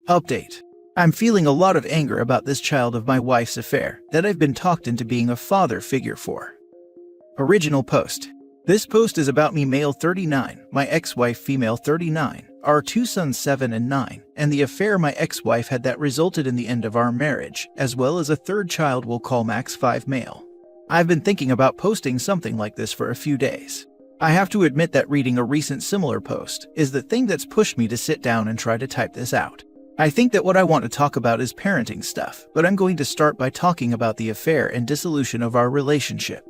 Update. I'm feeling a lot of anger about this child of my wife's affair that I've been talked into being a father figure for. Original post. This post is about me, male 39, my ex-wife, female 39, our two sons 7 and 9, and the affair my ex-wife had that resulted in the end of our marriage, as well as a third child we'll call Max 5 male. I've been thinking about posting something like this for a few days. I have to admit that reading a recent similar post is the thing that's pushed me to sit down and try to type this out. I think that what I want to talk about is parenting stuff, but I'm going to start by talking about the affair and dissolution of our relationship.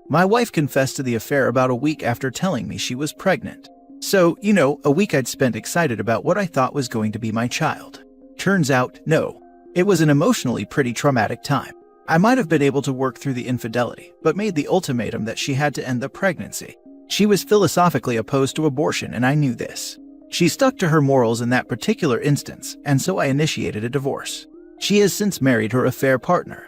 My wife confessed to the affair about a week after telling me she was pregnant. So, a week I'd spent excited about what I thought was going to be my child. Turns out, no. It was an emotionally pretty traumatic time. I might have been able to work through the infidelity, but made the ultimatum that she had to end the pregnancy. She was philosophically opposed to abortion, and I knew this. She stuck to her morals in that particular instance, and so I initiated a divorce. She has since married her affair partner.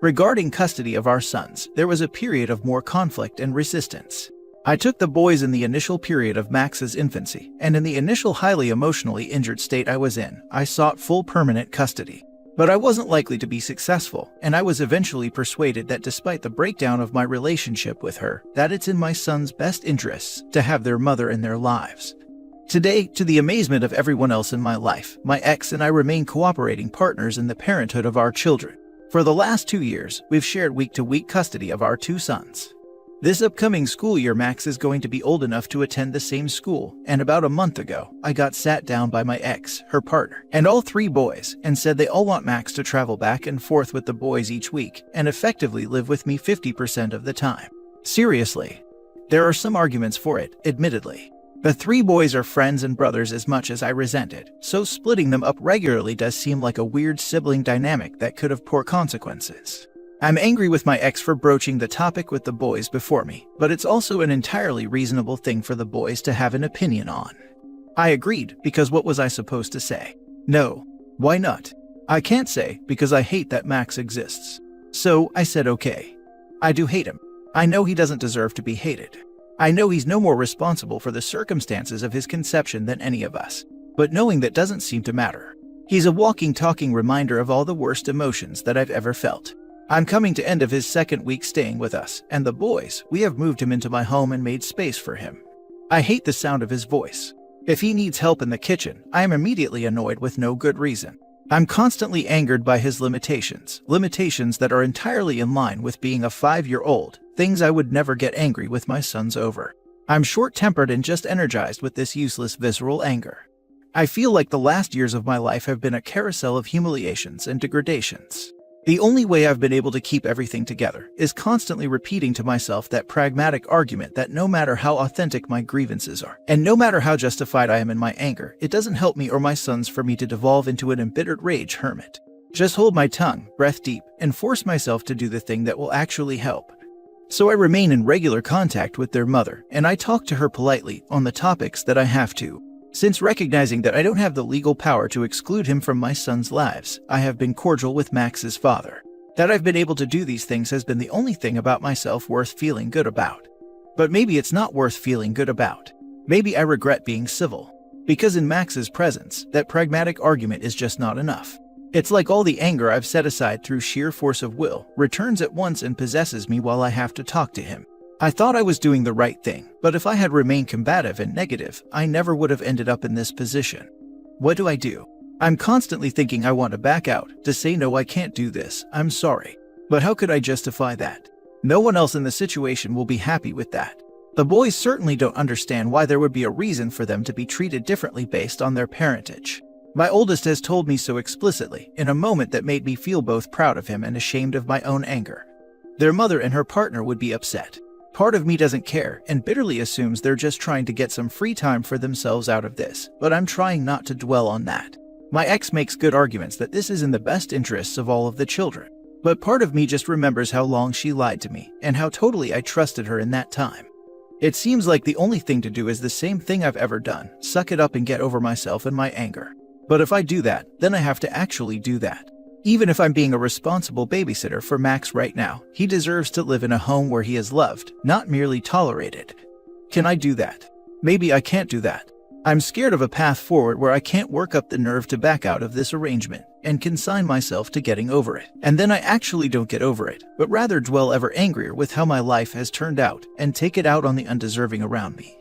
Regarding custody of our sons, there was a period of more conflict and resistance. I took the boys in the initial period of Max's infancy, and in the initial highly emotionally injured state I was in, I sought full permanent custody. But I wasn't likely to be successful, and I was eventually persuaded that despite the breakdown of my relationship with her, that it's in my sons' best interests to have their mother in their lives. Today, to the amazement of everyone else in my life, my ex and I remain cooperating partners in the parenthood of our children. For the last 2 years, we've shared week-to-week custody of our two sons. This upcoming school year, Max is going to be old enough to attend the same school, and about a month ago, I got sat down by my ex, her partner, and all 3 boys, and said they all want Max to travel back and forth with the boys each week, and effectively live with me 50% of the time. Seriously. There are some arguments for it, admittedly. The 3 boys are friends and brothers as much as I resent it, so splitting them up regularly does seem like a weird sibling dynamic that could have poor consequences. I'm angry with my ex for broaching the topic with the boys before me, but it's also an entirely reasonable thing for the boys to have an opinion on. I agreed, because what was I supposed to say? No. Why not? I can't say, because I hate that Max exists. So I said okay. I do hate him. I know he doesn't deserve to be hated. I know he's no more responsible for the circumstances of his conception than any of us, but knowing that doesn't seem to matter. He's a walking, talking reminder of all the worst emotions that I've ever felt. I'm coming to end of his 2nd week staying with us, and the boys, we have moved him into my home and made space for him. I hate the sound of his voice. If he needs help in the kitchen, I am immediately annoyed with no good reason. I'm constantly angered by his limitations that are entirely in line with being a 5-year-old, things I would never get angry with my sons over. I'm short-tempered and just energized with this useless visceral anger. I feel like the last years of my life have been a carousel of humiliations and degradations. The only way I've been able to keep everything together is constantly repeating to myself that pragmatic argument that no matter how authentic my grievances are, and no matter how justified I am in my anger, it doesn't help me or my sons for me to devolve into an embittered rage hermit. Just hold my tongue, breath deep, and force myself to do the thing that will actually help. So I remain in regular contact with their mother, and I talk to her politely on the topics that I have to. Since recognizing that I don't have the legal power to exclude him from my sons' lives, I have been cordial with Max's father. That I've been able to do these things has been the only thing about myself worth feeling good about. But maybe it's not worth feeling good about. Maybe I regret being civil. Because in Max's presence, that pragmatic argument is just not enough. It's like all the anger I've set aside through sheer force of will returns at once and possesses me while I have to talk to him. I thought I was doing the right thing, but if I had remained combative and negative, I never would have ended up in this position. What do I do? I'm constantly thinking I want to back out, to say no, I can't do this, I'm sorry. But how could I justify that? No one else in the situation will be happy with that. The boys certainly don't understand why there would be a reason for them to be treated differently based on their parentage. My oldest has told me so explicitly, in a moment that made me feel both proud of him and ashamed of my own anger. Their mother and her partner would be upset. Part of me doesn't care and bitterly assumes they're just trying to get some free time for themselves out of this, but I'm trying not to dwell on that. My ex makes good arguments that this is in the best interests of all of the children, but part of me just remembers how long she lied to me and how totally I trusted her in that time. It seems like the only thing to do is the same thing I've ever done, suck it up and get over myself and my anger. But if I do that, then I have to actually do that. Even if I'm being a responsible babysitter for Max right now, he deserves to live in a home where he is loved, not merely tolerated. Can I do that? Maybe I can't do that. I'm scared of a path forward where I can't work up the nerve to back out of this arrangement and consign myself to getting over it. And then I actually don't get over it, but rather dwell ever angrier with how my life has turned out and take it out on the undeserving around me.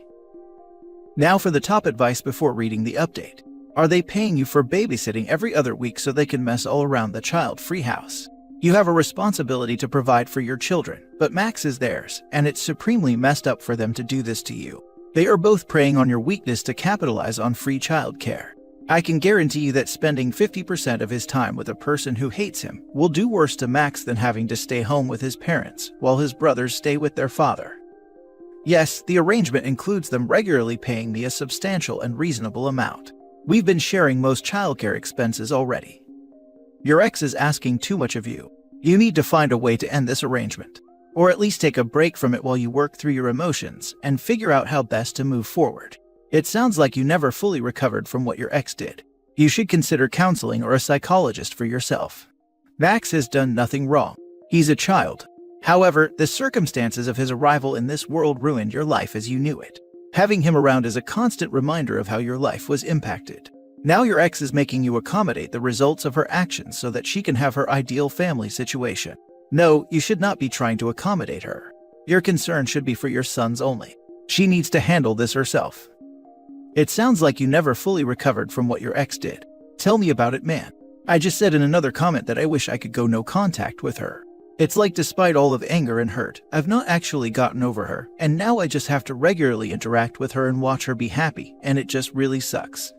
Now for the top advice before reading the update. Are they paying you for babysitting every other week so they can mess all around the child-free house? You have a responsibility to provide for your children, but Max is theirs, and it's supremely messed up for them to do this to you. They are both preying on your weakness to capitalize on free childcare. I can guarantee you that spending 50% of his time with a person who hates him will do worse to Max than having to stay home with his parents while his brothers stay with their father. Yes, the arrangement includes them regularly paying me a substantial and reasonable amount. We've been sharing most childcare expenses already. Your ex is asking too much of you. You need to find a way to end this arrangement, or at least take a break from it while you work through your emotions and figure out how best to move forward. It sounds like you never fully recovered from what your ex did. You should consider counseling or a psychologist for yourself. Max has done nothing wrong. He's a child. However, the circumstances of his arrival in this world ruined your life as you knew it. Having him around is a constant reminder of how your life was impacted. Now your ex is making you accommodate the results of her actions so that she can have her ideal family situation. No, you should not be trying to accommodate her. Your concern should be for your sons only. She needs to handle this herself. It sounds like you never fully recovered from what your ex did. Tell me about it, man. I just said in another comment that I wish I could go no contact with her. It's like despite all of anger and hurt, I've not actually gotten over her, and now I just have to regularly interact with her and watch her be happy, and it just really sucks.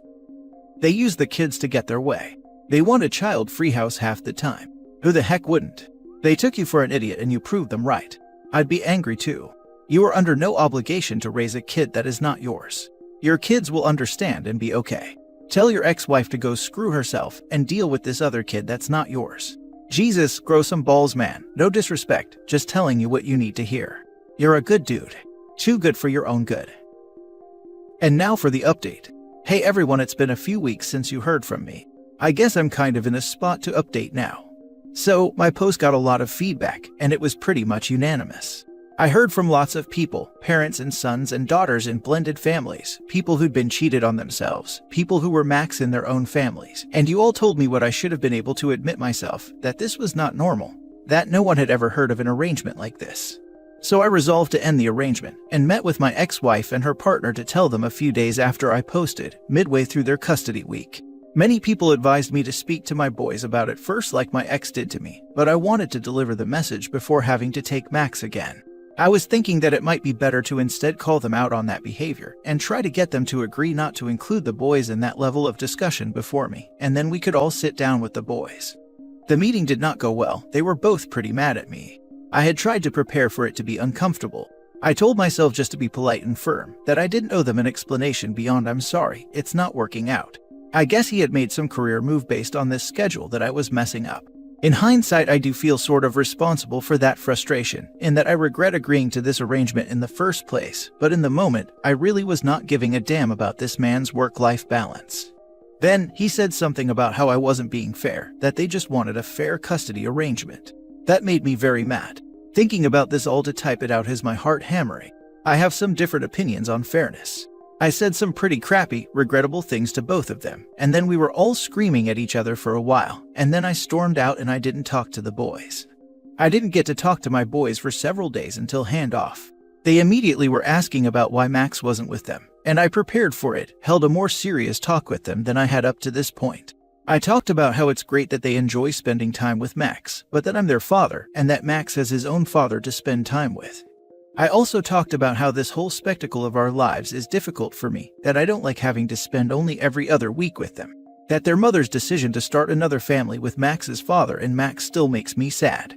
They use the kids to get their way. They want a child-free house half the time. Who the heck wouldn't? They took you for an idiot and you proved them right. I'd be angry too. You are under no obligation to raise a kid that is not yours. Your kids will understand and be okay. Tell your ex-wife to go screw herself and deal with this other kid that's not yours. Jesus, grow some balls, man. No disrespect, just telling you what you need to hear. You're a good dude. Too good for your own good. And now for the update. Hey everyone, it's been a few weeks since you heard from me. I guess I'm kind of in a spot to update now. So, my post got a lot of feedback, and it was pretty much unanimous. I heard from lots of people, parents and sons and daughters in blended families, people who'd been cheated on themselves, people who were Max in their own families, and you all told me what I should have been able to admit myself, that this was not normal, that no one had ever heard of an arrangement like this. So I resolved to end the arrangement, and met with my ex-wife and her partner to tell them a few days after I posted, midway through their custody week. Many people advised me to speak to my boys about it first like my ex did to me, but I wanted to deliver the message before having to take Max again. I was thinking that it might be better to instead call them out on that behavior and try to get them to agree not to include the boys in that level of discussion before me, and then we could all sit down with the boys. The meeting did not go well. They were both pretty mad at me. I had tried to prepare for it to be uncomfortable. I told myself just to be polite and firm, that I didn't owe them an explanation beyond "I'm sorry, it's not working out." I guess he had made some career move based on this schedule that I was messing up. In hindsight, I do feel sort of responsible for that frustration, in that I regret agreeing to this arrangement in the first place, but in the moment, I really was not giving a damn about this man's work-life balance. Then, he said something about how I wasn't being fair, that they just wanted a fair custody arrangement. That made me very mad. Thinking about this all to type it out has my heart hammering. I have some different opinions on fairness. I said some pretty crappy, regrettable things to both of them, and then we were all screaming at each other for a while, and then I stormed out and I didn't talk to the boys. I didn't get to talk to my boys for several days until handoff. They immediately were asking about why Max wasn't with them, and I prepared for it, held a more serious talk with them than I had up to this point. I talked about how it's great that they enjoy spending time with Max, but that I'm their father, and that Max has his own father to spend time with. I also talked about how this whole spectacle of our lives is difficult for me, that I don't like having to spend only every other week with them, that their mother's decision to start another family with Max's father and Max still makes me sad.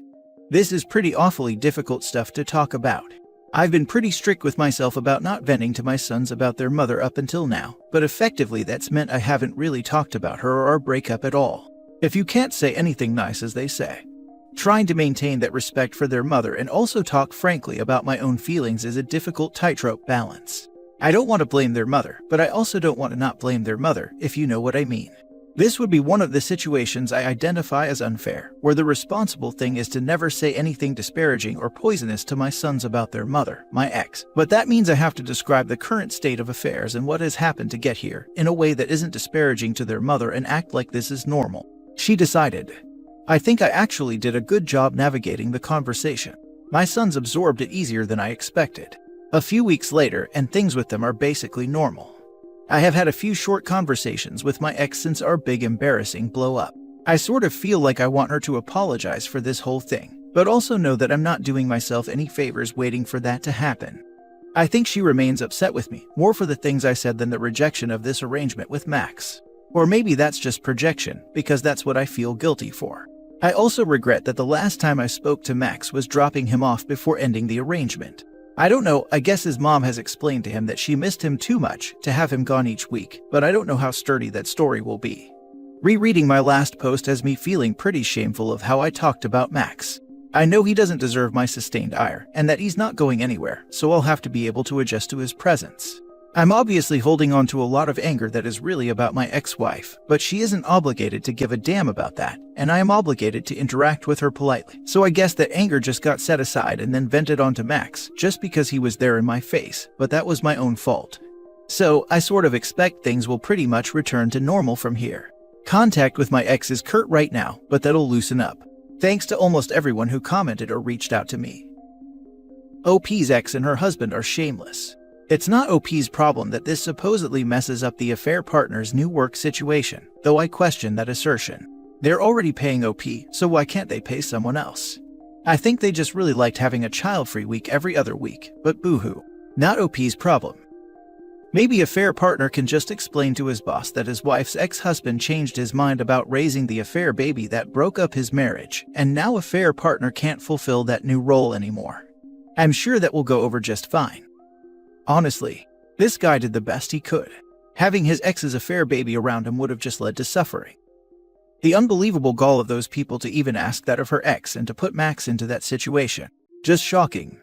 This is pretty awfully difficult stuff to talk about. I've been pretty strict with myself about not venting to my sons about their mother up until now, but effectively that's meant I haven't really talked about her or our breakup at all. If you can't say anything nice, as they say. Trying to maintain that respect for their mother and also talk frankly about my own feelings is a difficult tightrope balance. I don't want to blame their mother, but I also don't want to not blame their mother, if you know what I mean. This would be one of the situations I identify as unfair, where the responsible thing is to never say anything disparaging or poisonous to my sons about their mother, my ex. But that means I have to describe the current state of affairs and what has happened to get here in a way that isn't disparaging to their mother and act like this is normal. She decided. I think I actually did a good job navigating the conversation. My sons absorbed it easier than I expected. A few weeks later, and things with them are basically normal. I have had a few short conversations with my ex since our big embarrassing blow up. I sort of feel like I want her to apologize for this whole thing, but also know that I'm not doing myself any favors waiting for that to happen. I think she remains upset with me, more for the things I said than the rejection of this arrangement with Max. Or maybe that's just projection, because that's what I feel guilty for. I also regret that the last time I spoke to Max was dropping him off before ending the arrangement. I don't know, I guess his mom has explained to him that she missed him too much to have him gone each week, but I don't know how sturdy that story will be. Rereading my last post has me feeling pretty shameful of how I talked about Max. I know he doesn't deserve my sustained ire, and that he's not going anywhere, so I'll have to be able to adjust to his presence. I'm obviously holding on to a lot of anger that is really about my ex-wife, but she isn't obligated to give a damn about that, and I am obligated to interact with her politely. So I guess that anger just got set aside and then vented onto Max, just because he was there in my face, but that was my own fault. So I sort of expect things will pretty much return to normal from here. Contact with my ex is curt right now, but that'll loosen up. Thanks to almost everyone who commented or reached out to me. OP's ex and her husband are shameless. It's not OP's problem that this supposedly messes up the affair partner's new work situation, though I question that assertion. They're already paying OP, so why can't they pay someone else? I think they just really liked having a child-free week every other week, but boo-hoo. Not OP's problem. Maybe affair partner can just explain to his boss that his wife's ex-husband changed his mind about raising the affair baby that broke up his marriage, and now affair partner can't fulfill that new role anymore. I'm sure that will go over just fine. Honestly, this guy did the best he could. Having his ex's affair baby around him would have just led to suffering. The unbelievable gall of those people to even ask that of her ex and to put Max into that situation. Just shocking.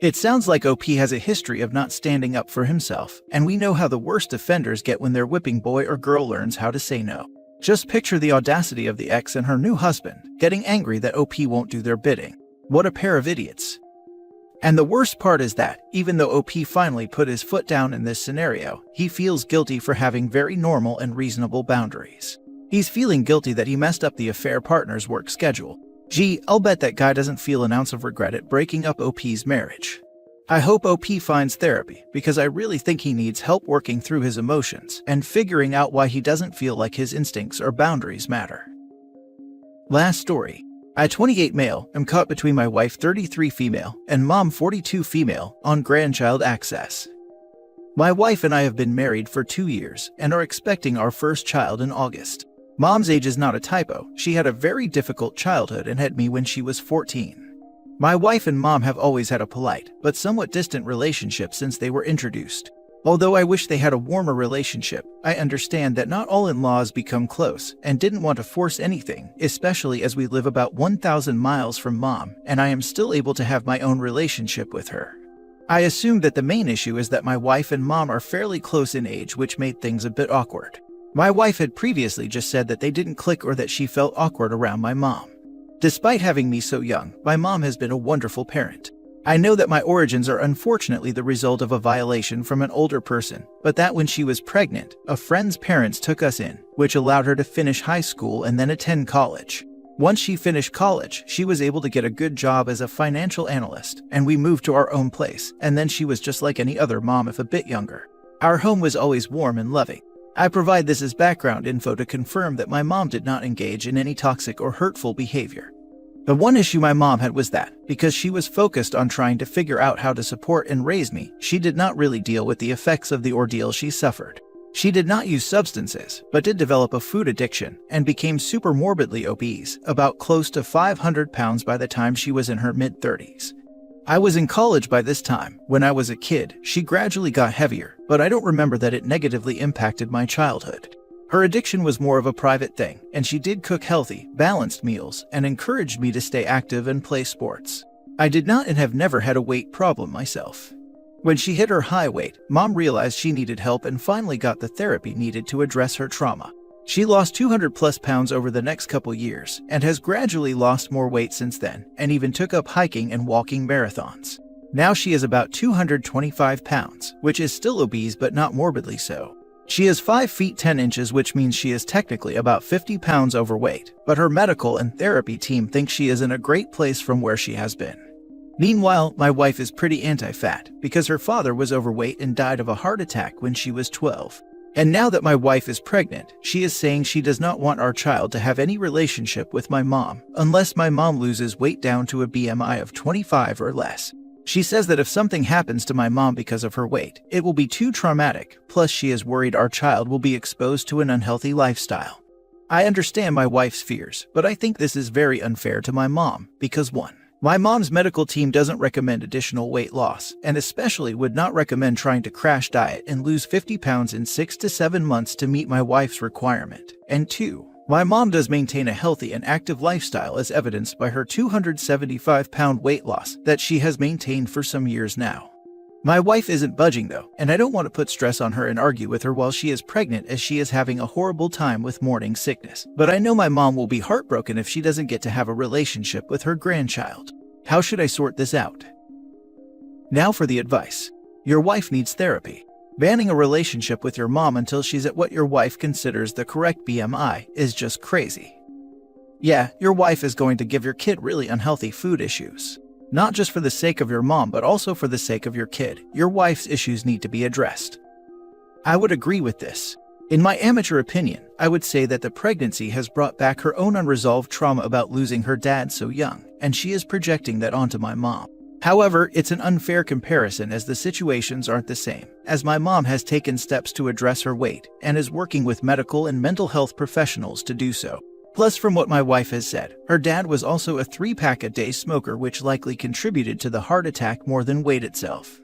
It sounds like OP has a history of not standing up for himself, and we know how the worst offenders get when their whipping boy or girl learns how to say no. Just picture the audacity of the ex and her new husband, getting angry that OP won't do their bidding. What a pair of idiots. And the worst part is that, even though OP finally put his foot down in this scenario, he feels guilty for having very normal and reasonable boundaries. He's feeling guilty that he messed up the affair partner's work schedule. Gee, I'll bet that guy doesn't feel an ounce of regret at breaking up OP's marriage. I hope OP finds therapy, because I really think he needs help working through his emotions and figuring out why he doesn't feel like his instincts or boundaries matter. Last story. I, 28 male, am caught between my wife, 33 female, and mom, 42 female, on grandchild access. My wife and I have been married for 2 years and are expecting our first child in August. Mom's age is not a typo. She had a very difficult childhood and had me when she was 14. My wife and mom have always had a polite, but somewhat distant relationship since they were introduced. Although I wish they had a warmer relationship, I understand that not all in-laws become close and didn't want to force anything, especially as we live about 1,000 miles from mom and I am still able to have my own relationship with her. I assume that the main issue is that my wife and mom are fairly close in age, which made things a bit awkward. My wife had previously just said that they didn't click or that she felt awkward around my mom. Despite having me so young, my mom has been a wonderful parent. I know that my origins are unfortunately the result of a violation from an older person, but that when she was pregnant, a friend's parents took us in, which allowed her to finish high school and then attend college. Once she finished college, she was able to get a good job as a financial analyst, and we moved to our own place, and then she was just like any other mom if a bit younger. Our home was always warm and loving. I provide this as background info to confirm that my mom did not engage in any toxic or hurtful behavior. The one issue my mom had was that, because she was focused on trying to figure out how to support and raise me, she did not really deal with the effects of the ordeal she suffered. She did not use substances, but did develop a food addiction and became super morbidly obese, about close to 500 pounds by the time she was in her mid-30s. I was in college by this time. When I was a kid, she gradually got heavier, but I don't remember that it negatively impacted my childhood. Her addiction was more of a private thing, and she did cook healthy, balanced meals and encouraged me to stay active and play sports. I did not and have never had a weight problem myself. When she hit her high weight, mom realized she needed help and finally got the therapy needed to address her trauma. She lost 200 plus pounds over the next couple years and has gradually lost more weight since then, and even took up hiking and walking marathons. Now she is about 225 pounds, which is still obese but not morbidly so. She is 5 feet 10 inches, which means she is technically about 50 pounds overweight, but her medical and therapy team thinks she is in a great place from where she has been. Meanwhile, my wife is pretty anti-fat because her father was overweight and died of a heart attack when she was 12. And now that my wife is pregnant, she is saying she does not want our child to have any relationship with my mom unless my mom loses weight down to a BMI of 25 or less. She says that if something happens to my mom because of her weight, it will be too traumatic, plus she is worried our child will be exposed to an unhealthy lifestyle. I understand my wife's fears, but I think this is very unfair to my mom because 1. My mom's medical team doesn't recommend additional weight loss, and especially would not recommend trying to crash diet and lose 50 pounds in 6 to 7 months to meet my wife's requirement. And 2. My mom does maintain a healthy and active lifestyle as evidenced by her 275-pound weight loss that she has maintained for some years now. My wife isn't budging though, and I don't want to put stress on her and argue with her while she is pregnant as she is having a horrible time with morning sickness. But I know my mom will be heartbroken if she doesn't get to have a relationship with her grandchild. How should I sort this out? Now for the advice. Your wife needs therapy. Banning a relationship with your mom until she's at what your wife considers the correct BMI is just crazy. Yeah, your wife is going to give your kid really unhealthy food issues. Not just for the sake of your mom, but also for the sake of your kid. Your wife's issues need to be addressed. I would agree with this. In my amateur opinion, I would say that the pregnancy has brought back her own unresolved trauma about losing her dad so young, and she is projecting that onto my mom. However, it's an unfair comparison as the situations aren't the same, as my mom has taken steps to address her weight and is working with medical and mental health professionals to do so. Plus, from what my wife has said, her dad was also a 3-pack-a-day smoker, which likely contributed to the heart attack more than weight itself.